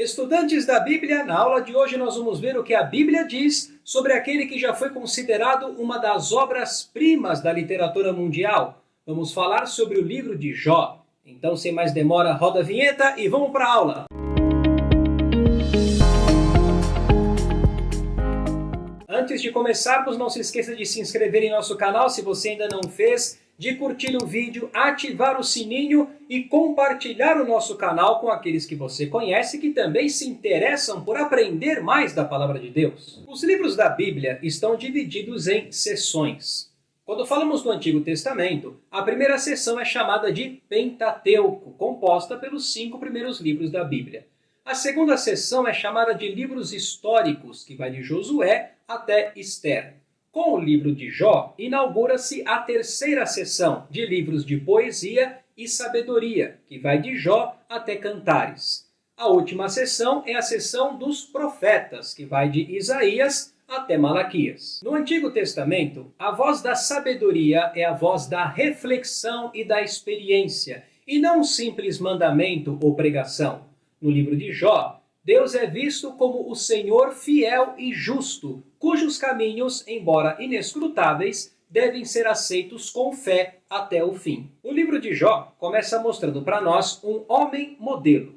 Estudantes da Bíblia, na aula de hoje nós vamos ver o que a Bíblia diz sobre aquele que já foi considerado uma das obras-primas da literatura mundial. Vamos falar sobre o livro de Jó. Então, sem mais demora, roda a vinheta e vamos para a aula. Antes de começarmos, não se esqueça de se inscrever em nosso canal se você ainda não fez, de curtir o vídeo, ativar o sininho e compartilhar o nosso canal com aqueles que você conhece que também se interessam por aprender mais da Palavra de Deus. Os livros da Bíblia estão divididos em seções. Quando falamos do Antigo Testamento, a primeira seção é chamada de Pentateuco, composta pelos 5 primeiros livros da Bíblia. A segunda seção é chamada de livros históricos, que vai de Josué até Ester. Com o livro de Jó, inaugura-se a terceira seção de livros de poesia e sabedoria, que vai de Jó até Cantares. A última seção é a seção dos profetas, que vai de Isaías até Malaquias. No Antigo Testamento, a voz da sabedoria é a voz da reflexão e da experiência, e não um simples mandamento ou pregação. No livro de Jó, Deus é visto como o Senhor fiel e justo, cujos caminhos, embora inescrutáveis, devem ser aceitos com fé até o fim. O livro de Jó começa mostrando para nós um homem modelo,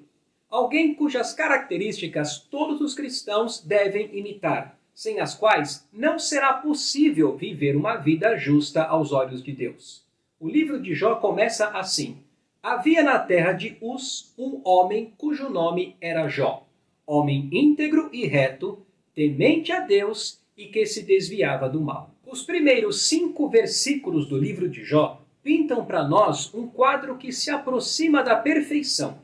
alguém cujas características todos os cristãos devem imitar, sem as quais não será possível viver uma vida justa aos olhos de Deus. O livro de Jó começa assim: havia na terra de Uz um homem cujo nome era Jó, homem íntegro e reto, temente a Deus e que se desviava do mal. Os primeiros 5 versículos do livro de Jó pintam para nós um quadro que se aproxima da perfeição.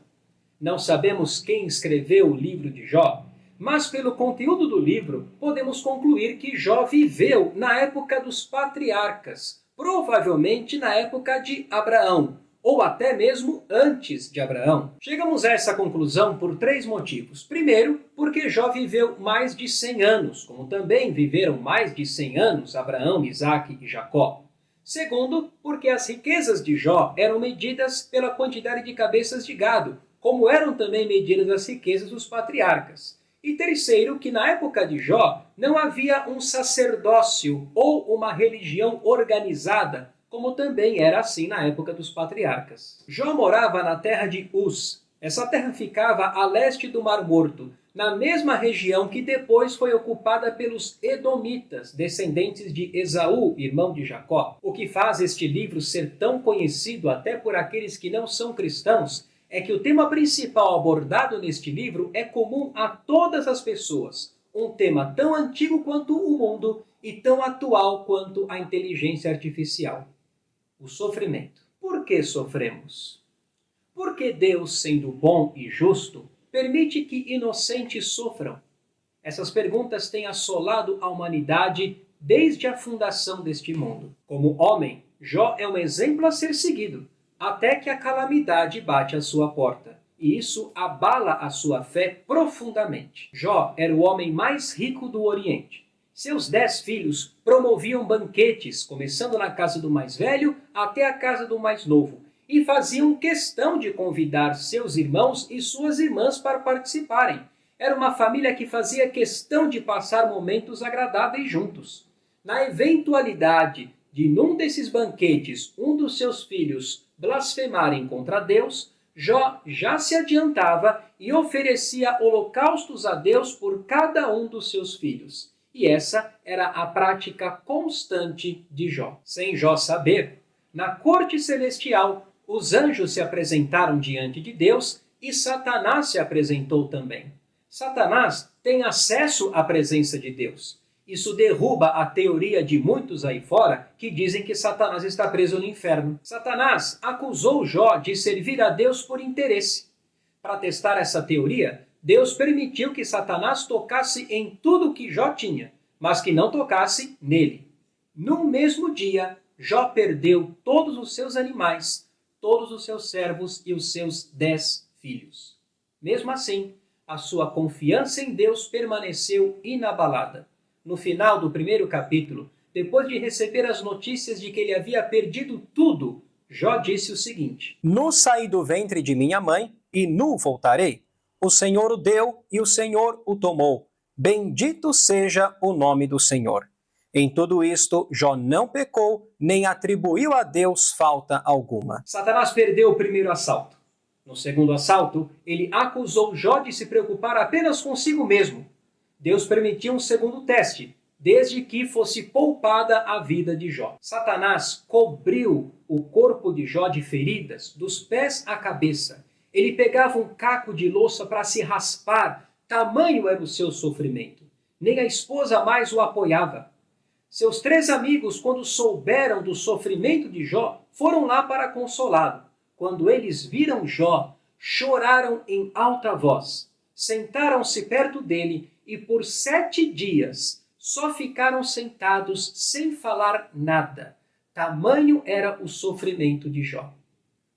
Não sabemos quem escreveu o livro de Jó, mas pelo conteúdo do livro podemos concluir que Jó viveu na época dos patriarcas, provavelmente na época de Abraão, ou até mesmo antes de Abraão. Chegamos a essa conclusão por 3 motivos. Primeiro, porque Jó viveu mais de 100 anos, como também viveram mais de 100 anos Abraão, Isaque e Jacó. Segundo, porque as riquezas de Jó eram medidas pela quantidade de cabeças de gado, como eram também medidas as riquezas dos patriarcas. E terceiro, que na época de Jó não havia um sacerdócio ou uma religião organizada, como também era assim na época dos patriarcas. Jó morava na terra de Uz. Essa terra ficava a leste do Mar Morto, na mesma região que depois foi ocupada pelos Edomitas, descendentes de Esaú, irmão de Jacó. O que faz este livro ser tão conhecido até por aqueles que não são cristãos é que o tema principal abordado neste livro é comum a todas as pessoas, um tema tão antigo quanto o mundo e tão atual quanto a inteligência artificial. O sofrimento. Por que sofremos? Por que Deus, sendo bom e justo, permite que inocentes sofram? Essas perguntas têm assolado a humanidade desde a fundação deste mundo. Como homem, Jó é um exemplo a ser seguido, até que a calamidade bate à sua porta. E isso abala a sua fé profundamente. Jó era o homem mais rico do Oriente. Seus 10 filhos promoviam banquetes, começando na casa do mais velho até a casa do mais novo, e faziam questão de convidar seus irmãos e suas irmãs para participarem. Era uma família que fazia questão de passar momentos agradáveis juntos. Na eventualidade de, num desses banquetes, um dos seus filhos blasfemarem contra Deus, Jó já se adiantava e oferecia holocaustos a Deus por cada um dos seus filhos. E essa era a prática constante de Jó. Sem Jó saber, na corte celestial, os anjos se apresentaram diante de Deus e Satanás se apresentou também. Satanás tem acesso à presença de Deus. Isso derruba a teoria de muitos aí fora que dizem que Satanás está preso no inferno. Satanás acusou Jó de servir a Deus por interesse. Para testar essa teoria, Deus permitiu que Satanás tocasse em tudo que Jó tinha, mas que não tocasse nele. No mesmo dia, Jó perdeu todos os seus animais, todos os seus servos e os seus 10 filhos. Mesmo assim, a sua confiança em Deus permaneceu inabalada. No final do 1º capítulo, depois de receber as notícias de que ele havia perdido tudo, Jó disse o seguinte: Nu saí do ventre de minha mãe, e nu voltarei. O Senhor o deu e o Senhor o tomou. Bendito seja o nome do Senhor. Em tudo isto, Jó não pecou, nem atribuiu a Deus falta alguma. Satanás perdeu o primeiro assalto. No segundo assalto, ele acusou Jó de se preocupar apenas consigo mesmo. Deus permitiu um segundo teste, desde que fosse poupada a vida de Jó. Satanás cobriu o corpo de Jó de feridas, dos pés à cabeça. Ele pegava um caco de louça para se raspar, tamanho era o seu sofrimento. Nem a esposa mais o apoiava. Seus 3 amigos, quando souberam do sofrimento de Jó, foram lá para consolá-lo. Quando eles viram Jó, choraram em alta voz. Sentaram-se perto dele e por 7 dias só ficaram sentados sem falar nada. Tamanho era o sofrimento de Jó.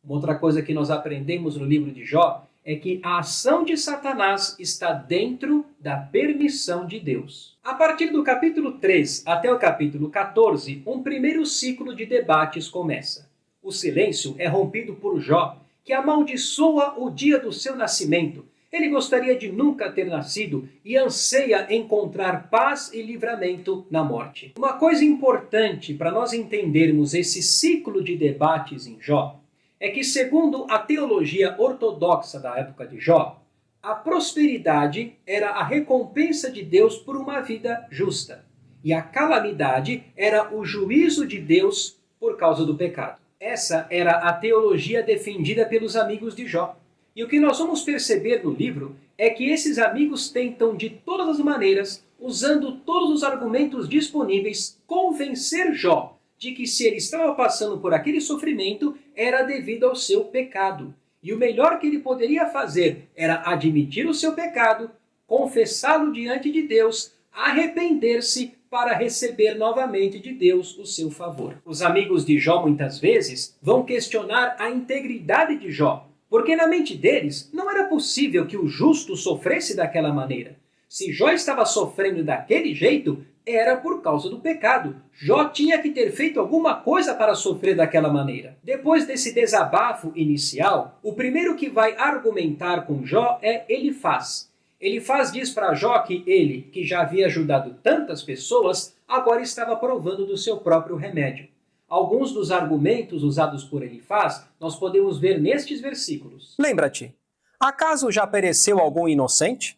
Uma outra coisa que nós aprendemos no livro de Jó é que a ação de Satanás está dentro da permissão de Deus. A partir do capítulo 3 até o capítulo 14, um primeiro ciclo de debates começa. O silêncio é rompido por Jó, que amaldiçoa o dia do seu nascimento. Ele gostaria de nunca ter nascido e anseia encontrar paz e livramento na morte. Uma coisa importante para nós entendermos esse ciclo de debates em Jó é que, segundo a teologia ortodoxa da época de Jó, a prosperidade era a recompensa de Deus por uma vida justa, e a calamidade era o juízo de Deus por causa do pecado. Essa era a teologia defendida pelos amigos de Jó. E o que nós vamos perceber no livro é que esses amigos tentam de todas as maneiras, usando todos os argumentos disponíveis, convencer Jó de que se ele estava passando por aquele sofrimento era devido ao seu pecado. E o melhor que ele poderia fazer era admitir o seu pecado, confessá-lo diante de Deus, arrepender-se para receber novamente de Deus o seu favor. Os amigos de Jó muitas vezes vão questionar a integridade de Jó, porque na mente deles não era possível que o justo sofresse daquela maneira. Se Jó estava sofrendo daquele jeito, era por causa do pecado. Jó tinha que ter feito alguma coisa para sofrer daquela maneira. Depois desse desabafo inicial, o primeiro que vai argumentar com Jó é Elifaz. Elifaz diz para Jó que ele, que já havia ajudado tantas pessoas, agora estava provando do seu próprio remédio. Alguns dos argumentos usados por Elifaz nós podemos ver nestes versículos. Lembra-te, acaso já pereceu algum inocente?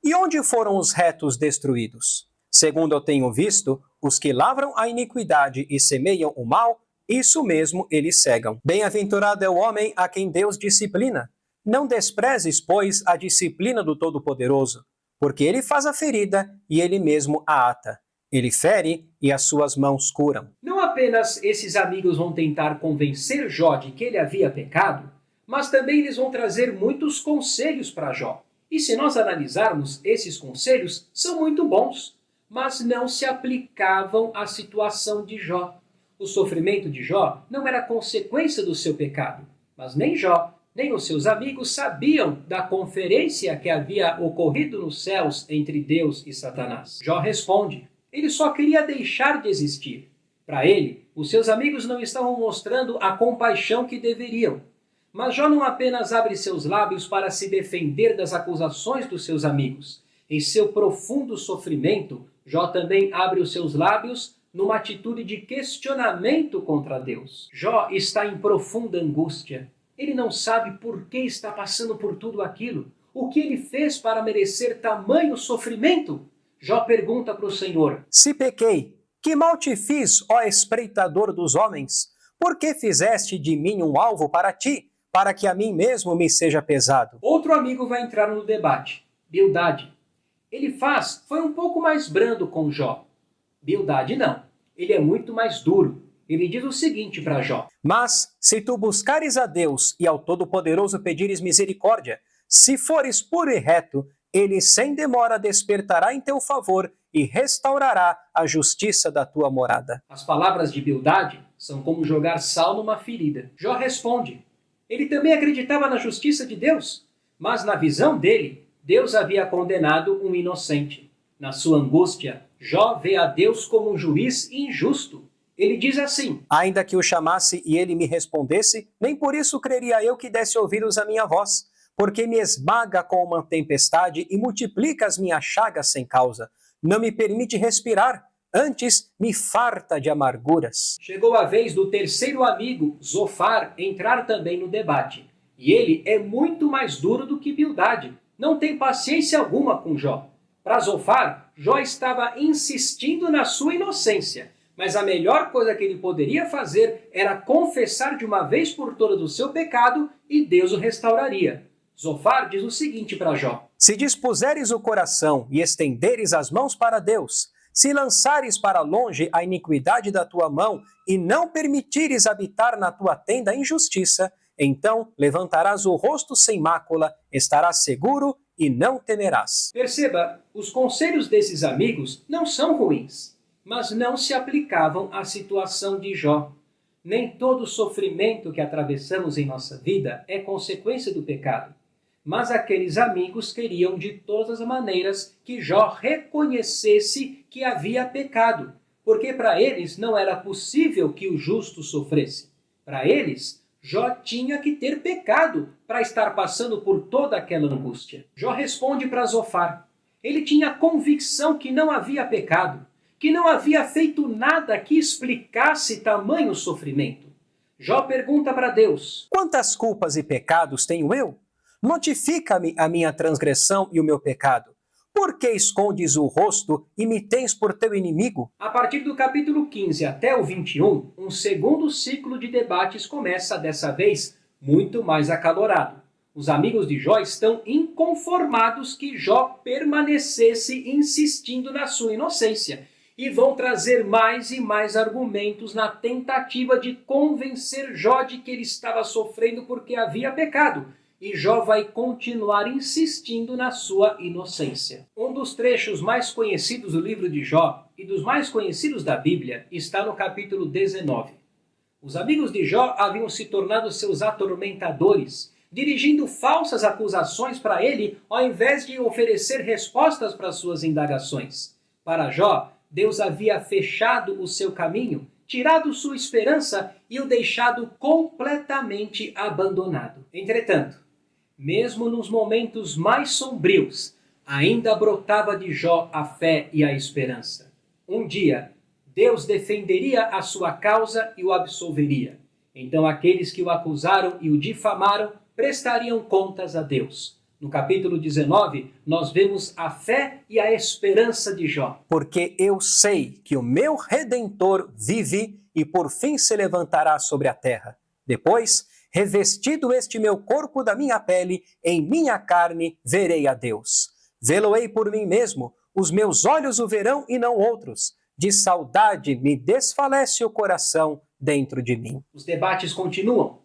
E onde foram os retos destruídos? Segundo eu tenho visto, os que lavram a iniquidade e semeiam o mal, isso mesmo eles cegam. Bem-aventurado é o homem a quem Deus disciplina. Não desprezes, pois, a disciplina do Todo-Poderoso, porque ele faz a ferida e ele mesmo a ata. Ele fere e as suas mãos curam. Não apenas esses amigos vão tentar convencer Jó de que ele havia pecado, mas também eles vão trazer muitos conselhos para Jó. E se nós analisarmos, esses conselhos são muito bons, mas não se aplicavam à situação de Jó. O sofrimento de Jó não era consequência do seu pecado, mas nem Jó, nem os seus amigos sabiam da conferência que havia ocorrido nos céus entre Deus e Satanás. Jó responde, ele só queria deixar de existir. Para ele, os seus amigos não estavam mostrando a compaixão que deveriam. Mas Jó não apenas abre seus lábios para se defender das acusações dos seus amigos. Em seu profundo sofrimento, Jó também abre os seus lábios numa atitude de questionamento contra Deus. Jó está em profunda angústia. Ele não sabe por que está passando por tudo aquilo. O que ele fez para merecer tamanho sofrimento? Jó pergunta para o Senhor: Se pequei, que mal te fiz, ó espreitador dos homens? Por que fizeste de mim um alvo para ti, para que a mim mesmo me seja pesado? Outro amigo vai entrar no debate, Bildade. Elifaz foi um pouco mais brando com Jó. Bildade não, ele é muito mais duro. Ele diz o seguinte para Jó: Mas, se tu buscares a Deus e ao Todo-Poderoso pedires misericórdia, se fores puro e reto, ele sem demora despertará em teu favor e restaurará a justiça da tua morada. As palavras de Bildade são como jogar sal numa ferida. Jó responde. Ele também acreditava na justiça de Deus, mas na visão dele, Deus havia condenado um inocente. Na sua angústia, Jó vê a Deus como um juiz injusto. Ele diz assim: Ainda que o chamasse e ele me respondesse, nem por isso creria eu que desse ouvidos à minha voz. porque me esmaga com uma tempestade e multiplica as minhas chagas sem causa. Não me permite respirar, antes me farta de amarguras. Chegou a vez do terceiro amigo, Zofar, entrar também no debate. E ele é muito mais duro do que Bildade. Não tem paciência alguma com Jó. Para Zofar, Jó estava insistindo na sua inocência. Mas a melhor coisa que ele poderia fazer era confessar de uma vez por todas o seu pecado e Deus o restauraria. Zofar diz o seguinte para Jó: Se dispuseres o coração e estenderes as mãos para Deus, se lançares para longe a iniquidade da tua mão e não permitires habitar na tua tenda a injustiça, então levantarás o rosto sem mácula, estarás seguro e não temerás. Perceba, os conselhos desses amigos não são ruins, mas não se aplicavam à situação de Jó. Nem todo sofrimento que atravessamos em nossa vida é consequência do pecado. Mas aqueles amigos queriam de todas as maneiras que Jó reconhecesse que havia pecado, porque para eles não era possível que o justo sofresse. Para eles, Jó tinha que ter pecado para estar passando por toda aquela angústia. Jó responde para Zofar. Ele tinha convicção que não havia pecado, que não havia feito nada que explicasse tamanho sofrimento. Jó pergunta para Deus: Quantas culpas e pecados tenho eu? Notifica-me a minha transgressão e o meu pecado. Por que escondes o rosto e me tens por teu inimigo? A partir do capítulo 15 até o 21, um segundo ciclo de debates começa dessa vez muito mais acalorado. Os amigos de Jó estão inconformados que Jó permanecesse insistindo na sua inocência e vão trazer mais e mais argumentos na tentativa de convencer Jó de que ele estava sofrendo porque havia pecado. E Jó vai continuar insistindo na sua inocência. Um dos trechos mais conhecidos do livro de Jó e dos mais conhecidos da Bíblia está no capítulo 19. Os amigos de Jó haviam se tornado seus atormentadores, dirigindo falsas acusações para ele ao invés de oferecer respostas para suas indagações. Para Jó, Deus havia fechado o seu caminho, tirado sua esperança e o deixado completamente abandonado. Entretanto, mesmo nos momentos mais sombrios, ainda brotava de Jó a fé e a esperança. Um dia, Deus defenderia a sua causa e o absolveria. Então aqueles que o acusaram e o difamaram prestariam contas a Deus. No capítulo 19, nós vemos a fé e a esperança de Jó. Porque eu sei que o meu Redentor vive e por fim se levantará sobre a terra. Depois, revestido este meu corpo da minha pele, em minha carne verei a Deus. Vê-lo-ei por mim mesmo, os meus olhos o verão e não outros. De saudade me desfalece o coração dentro de mim. Os debates continuam.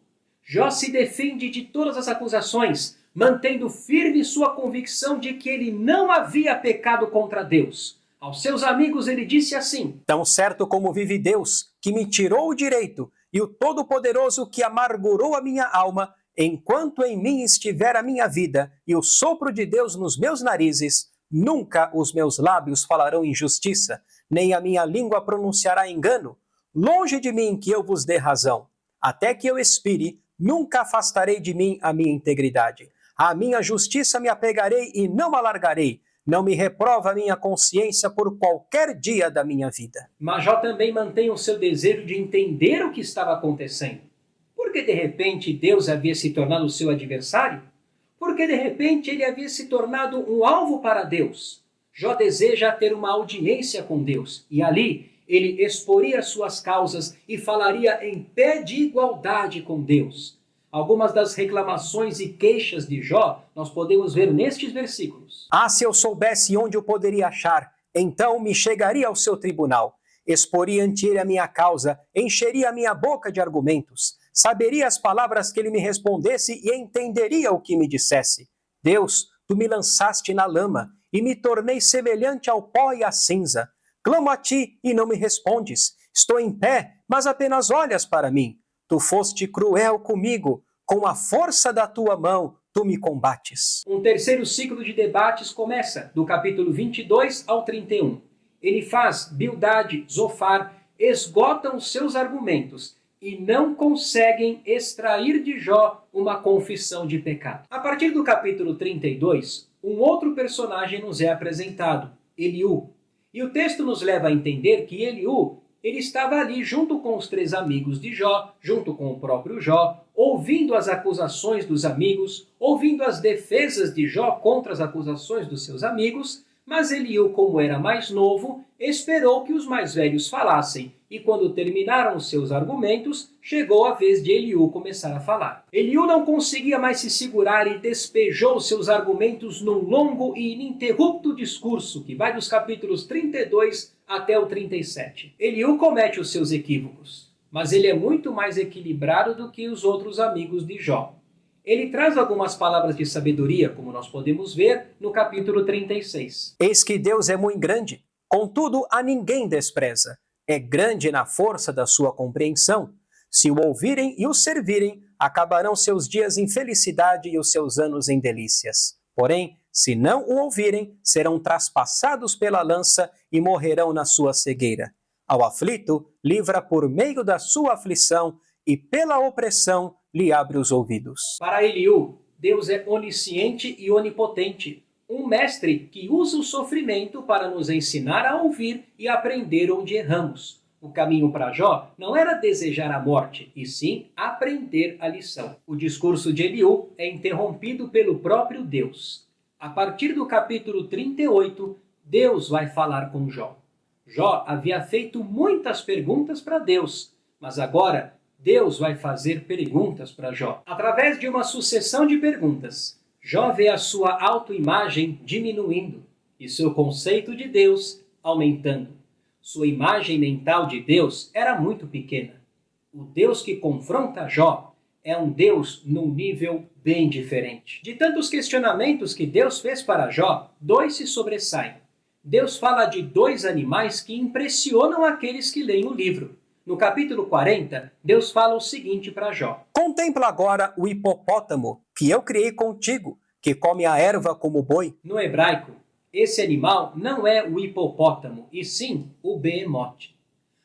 Jó se defende de todas as acusações, mantendo firme sua convicção de que ele não havia pecado contra Deus. Aos seus amigos ele disse assim: Tão certo como vive Deus, que me tirou o direito, e o Todo-Poderoso que amargurou a minha alma, enquanto em mim estiver a minha vida e o sopro de Deus nos meus narizes, nunca os meus lábios falarão injustiça, nem a minha língua pronunciará engano. Longe de mim que eu vos dê razão. Até que eu expire, nunca afastarei de mim a minha integridade. À minha justiça me apegarei e não alargarei. Não me reprova a minha consciência por qualquer dia da minha vida. Mas Jó também mantém o seu desejo de entender o que estava acontecendo. Por que de repente Deus havia se tornado o seu adversário? Por que de repente ele havia se tornado um alvo para Deus? Jó deseja ter uma audiência com Deus e ali ele exporia suas causas e falaria em pé de igualdade com Deus. Algumas das reclamações e queixas de Jó nós podemos ver nestes versículos. Ah, se eu soubesse onde eu poderia achar, então me chegaria ao seu tribunal. Exporia ante ele a minha causa, encheria a minha boca de argumentos. Saberia as palavras que ele me respondesse e entenderia o que me dissesse. Deus, tu me lançaste na lama e me tornei semelhante ao pó e à cinza. Clamo a ti e não me respondes. Estou em pé, mas apenas olhas para mim. Tu foste cruel comigo, com a força da tua mão tu me combates. Um terceiro ciclo de debates começa, do capítulo 22 ao 31. Elifaz, Bildade, Zofar esgotam seus argumentos e não conseguem extrair de Jó uma confissão de pecado. A partir do capítulo 32, um outro personagem nos é apresentado, Eliú. E o texto nos leva a entender que Eliú, ele estava ali junto com os 3 amigos de Jó, junto com o próprio Jó, ouvindo as acusações dos amigos, ouvindo as defesas de Jó contra as acusações dos seus amigos, mas Eliú, como era mais novo, esperou que os mais velhos falassem, e quando terminaram os seus argumentos, chegou a vez de Eliú começar a falar. Eliú não conseguia mais se segurar e despejou seus argumentos num longo e ininterrupto discurso que vai dos capítulos 32 até o 37. Eliú comete os seus equívocos, mas ele é muito mais equilibrado do que os outros amigos de Jó. Ele traz algumas palavras de sabedoria, como nós podemos ver no capítulo 36. Eis que Deus é muito grande, contudo a ninguém despreza. É grande na força da sua compreensão. Se o ouvirem e o servirem, acabarão seus dias em felicidade e os seus anos em delícias. Porém, se não o ouvirem, serão traspassados pela lança e morrerão na sua cegueira. Ao aflito, livra por meio da sua aflição e pela opressão lhe abre os ouvidos. Para Eliú, Deus é onisciente e onipotente, um mestre que usa o sofrimento para nos ensinar a ouvir e aprender onde erramos. O caminho para Jó não era desejar a morte, e sim aprender a lição. O discurso de Eliú é interrompido pelo próprio Deus. A partir do capítulo 38, Deus vai falar com Jó. Jó havia feito muitas perguntas para Deus, mas agora Deus vai fazer perguntas para Jó. Através de uma sucessão de perguntas, Jó vê a sua autoimagem diminuindo e seu conceito de Deus aumentando. Sua imagem mental de Deus era muito pequena. O Deus que confronta Jó é um Deus num nível bem diferente. De tantos questionamentos que Deus fez para Jó, 2 se sobressaem. Deus fala de 2 animais que impressionam aqueles que leem o livro. No capítulo 40, Deus fala o seguinte para Jó. Contempla agora o hipopótamo que eu criei contigo, que come a erva como boi. No hebraico, esse animal não é o hipopótamo, e sim o behemote.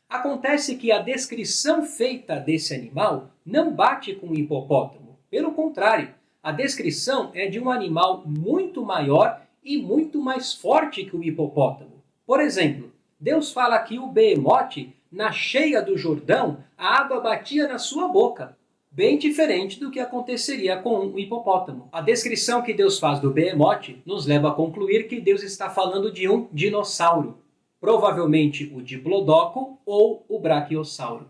Acontece que a descrição feita desse animal não bate com o hipopótamo. Pelo contrário, a descrição é de um animal muito maior e muito mais forte que o hipopótamo. Por exemplo, Deus fala que o behemote, na cheia do Jordão, a água batia na sua boca, bem diferente do que aconteceria com o hipopótamo. A descrição que Deus faz do behemote nos leva a concluir que Deus está falando de um dinossauro, provavelmente o diplodocus ou o braquiossauro.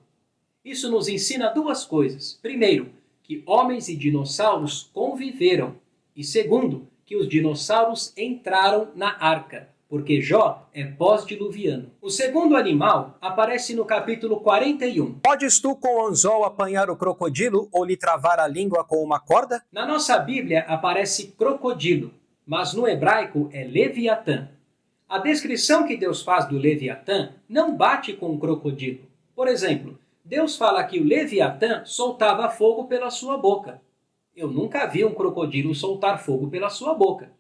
Isso nos ensina 2 coisas. Primeiro, que homens e dinossauros conviveram. E segundo, que os dinossauros entraram na arca, porque Jó é pós-diluviano. O segundo animal aparece no capítulo 41. Podes tu com o anzol apanhar o crocodilo ou lhe travar a língua com uma corda? Na nossa Bíblia aparece crocodilo, mas no hebraico é Leviatã. A descrição que Deus faz do Leviatã não bate com o crocodilo. Por exemplo, Deus fala que o Leviatã soltava fogo pela sua boca. Eu nunca vi um crocodilo soltar fogo pela sua boca.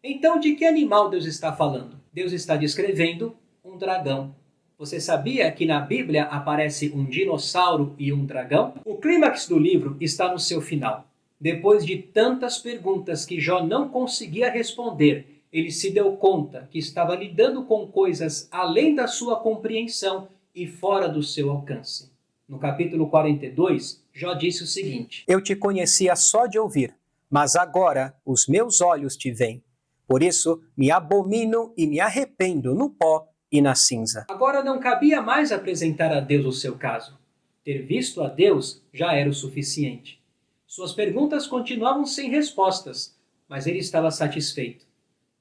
Então, de que animal Deus está falando? Deus está descrevendo um dragão. Você sabia que na Bíblia aparece um dinossauro e um dragão? O clímax do livro está no seu final. Depois de tantas perguntas que Jó não conseguia responder, ele se deu conta que estava lidando com coisas além da sua compreensão e fora do seu alcance. No capítulo 42, Jó disse o seguinte: Eu te conhecia só de ouvir, mas agora os meus olhos te veem. Por isso me abomino e me arrependo no pó e na cinza. Agora não cabia mais apresentar a Deus o seu caso. Ter visto a Deus já era o suficiente. Suas perguntas continuavam sem respostas, mas ele estava satisfeito.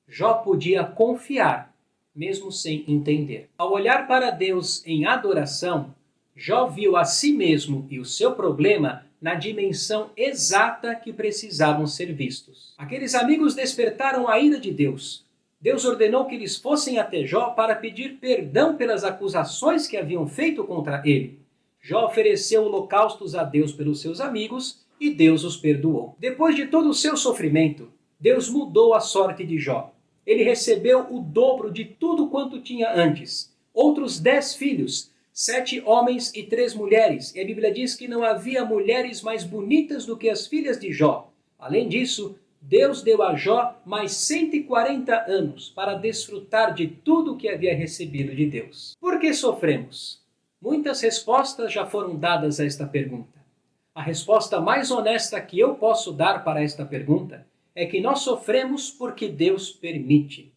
Jó podia confiar, mesmo sem entender. Ao olhar para Deus em adoração, Jó viu a si mesmo e o seu problema na dimensão exata que precisavam ser vistos. Aqueles amigos despertaram a ira de Deus. Deus ordenou que eles fossem até Jó para pedir perdão pelas acusações que haviam feito contra ele. Jó ofereceu holocaustos a Deus pelos seus amigos e Deus os perdoou. Depois de todo o seu sofrimento, Deus mudou a sorte de Jó. Ele recebeu o dobro de tudo quanto tinha antes. Outros 10 filhos, 7 homens e 3 mulheres. E a Bíblia diz que não havia mulheres mais bonitas do que as filhas de Jó. Além disso, Deus deu a Jó mais 140 anos para desfrutar de tudo o que havia recebido de Deus. Por que sofremos? Muitas respostas já foram dadas a esta pergunta. A resposta mais honesta que eu posso dar para esta pergunta é que nós sofremos porque Deus permite.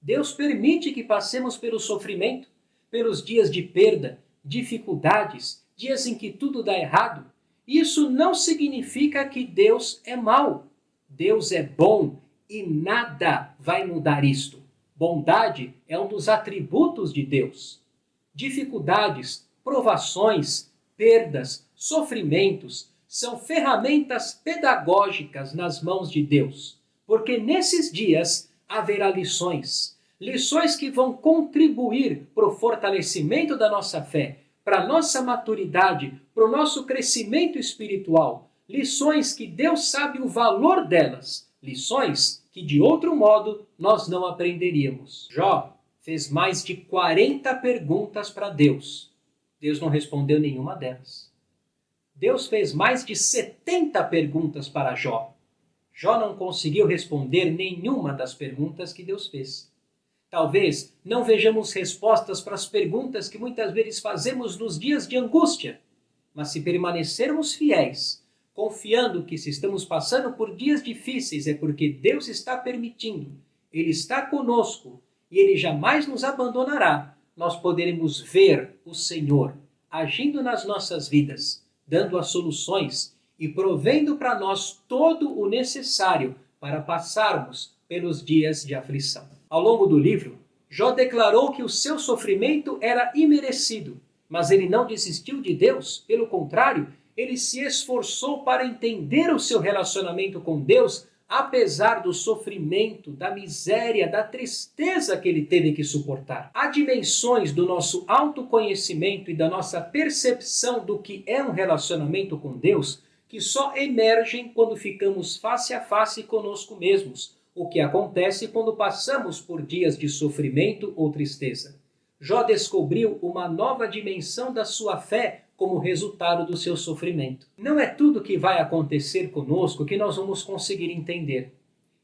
Deus permite que passemos pelo sofrimento, pelos dias de perda, dificuldades, dias em que tudo dá errado. Isso não significa que Deus é mau. Deus é bom e nada vai mudar isto. Bondade é um dos atributos de Deus. Dificuldades, provações, perdas, sofrimentos são ferramentas pedagógicas nas mãos de Deus, porque nesses dias haverá lições que vão contribuir para o fortalecimento da nossa fé, para a nossa maturidade, para o nosso crescimento espiritual, lições que Deus sabe o valor delas, lições que de outro modo nós não aprenderíamos. Jó fez mais de 40 perguntas para Deus. Deus não respondeu nenhuma delas. Deus fez mais de 70 perguntas para Jó. Jó não conseguiu responder nenhuma das perguntas que Deus fez. Talvez não vejamos respostas para as perguntas que muitas vezes fazemos nos dias de angústia, mas se permanecermos fiéis, confiando que se estamos passando por dias difíceis é porque Deus está permitindo, Ele está conosco e Ele jamais nos abandonará, nós poderemos ver o Senhor agindo nas nossas vidas, dando as soluções e provendo para nós todo o necessário para passarmos pelos dias de aflição. Ao longo do livro, Jó declarou que o seu sofrimento era imerecido, mas ele não desistiu de Deus, pelo contrário, ele se esforçou para entender o seu relacionamento com Deus, apesar do sofrimento, da miséria, da tristeza que ele teve que suportar. Há dimensões do nosso autoconhecimento e da nossa percepção do que é um relacionamento com Deus que só emergem quando ficamos face a face conosco mesmos, o que acontece quando passamos por dias de sofrimento ou tristeza. Jó descobriu uma nova dimensão da sua fé como resultado do seu sofrimento. Não é tudo que vai acontecer conosco que nós vamos conseguir entender.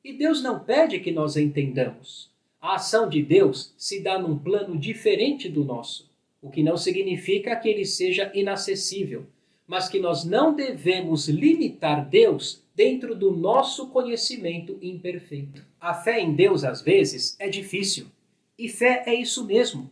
E Deus não pede que nós a entendamos. A ação de Deus se dá num plano diferente do nosso, o que não significa que ele seja inacessível, mas que nós não devemos limitar Deus dentro do nosso conhecimento imperfeito. A fé em Deus, às vezes, é difícil. E fé é isso mesmo.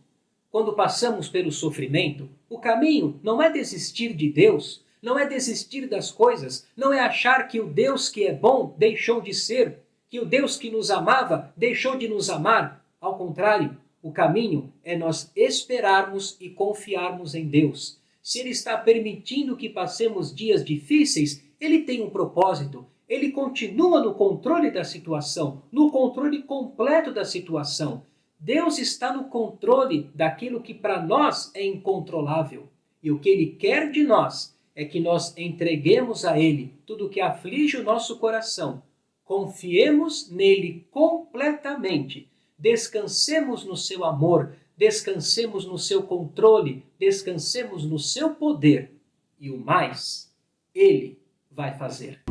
Quando passamos pelo sofrimento, o caminho não é desistir de Deus, não é desistir das coisas, não é achar que o Deus que é bom deixou de ser, que o Deus que nos amava deixou de nos amar. Ao contrário, o caminho é nós esperarmos e confiarmos em Deus. Se Ele está permitindo que passemos dias difíceis, Ele tem um propósito. Ele continua no controle da situação, no controle completo da situação. Deus está no controle daquilo que para nós é incontrolável. E o que Ele quer de nós é que nós entreguemos a Ele tudo o que aflige o nosso coração. Confiemos nele completamente. Descansemos no seu amor, descansemos no seu controle, descansemos no seu poder. E o mais, Ele vai fazer.